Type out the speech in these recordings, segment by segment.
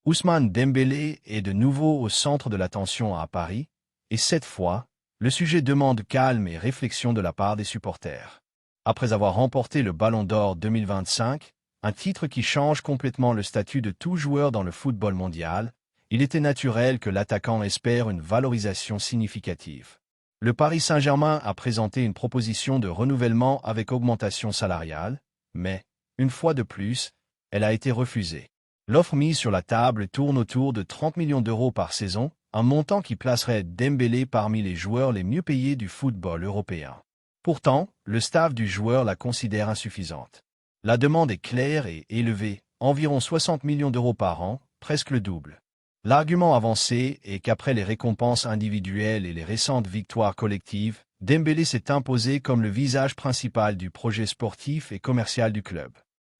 Ousmane Dembélé est de nouveau au centre de l'attention à Paris, et cette fois, le sujet demande calme et réflexion de la part des supporters. Après avoir remporté le Ballon d'Or 2025, un titre qui change complètement le statut de tout joueur dans le football mondial, il était naturel que l'attaquant espère une valorisation significative. Le Paris Saint-Germain a présenté une proposition de renouvellement avec augmentation salariale, mais, une fois de plus, elle a été refusée. L'offre mise sur la table tourne autour de 30 millions d'euros par saison, un montant qui placerait Dembélé parmi les joueurs les mieux payés du football européen. Pourtant, le staff du joueur la considère insuffisante. La demande est claire et élevée, environ 60 millions d'euros par an, presque le double. L'argument avancé est qu'après les récompenses individuelles et les récentes victoires collectives, Dembélé s'est imposé comme le visage principal du projet sportif et commercial du club.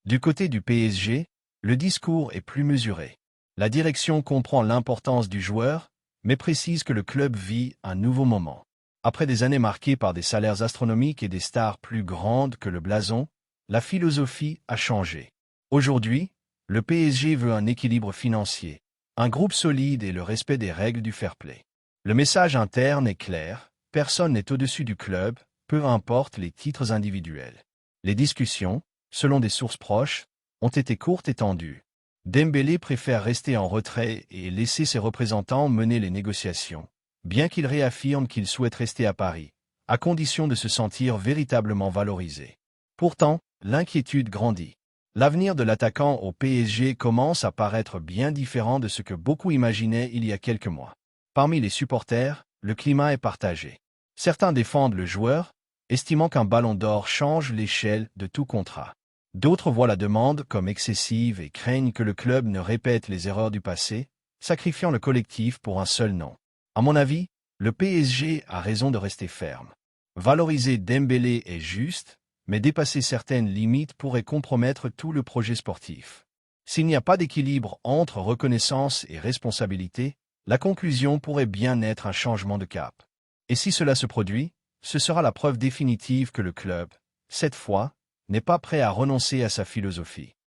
Du côté du PSG, le discours est plus mesuré. La direction comprend l'importance du joueur, mais précise que le club vit un nouveau moment. Après des années marquées par des salaires astronomiques et des stars plus grandes que le blason, la philosophie a changé. Aujourd'hui, le PSG veut un équilibre financier, un groupe solide et le respect des règles du fair play. Le message interne est clair, personne n'est au-dessus du club, peu importe les titres individuels. Les discussions, selon des sources proches, ont été courtes et tendues. Dembélé préfère rester en retrait et laisser ses représentants mener les négociations, bien qu'il réaffirme qu'il souhaite rester à Paris, à condition de se sentir véritablement valorisé. Pourtant, l'inquiétude grandit. L'avenir de l'attaquant au PSG commence à paraître bien différent de ce que beaucoup imaginaient il y a quelques mois. Parmi les supporters, le climat est partagé. Certains défendent le joueur, estimant qu'un ballon d'or change l'échelle de tout contrat. D'autres voient la demande comme excessive et craignent que le club ne répète les erreurs du passé, sacrifiant le collectif pour un seul nom. À mon avis, le PSG a raison de rester ferme. Valoriser Dembélé est juste, mais dépasser certaines limites pourrait compromettre tout le projet sportif. S'il n'y a pas d'équilibre entre reconnaissance et responsabilité, la conclusion pourrait bien être un changement de cap. Et si cela se produit, ce sera la preuve définitive que le club, cette fois, n'est pas prêt à renoncer à sa philosophie.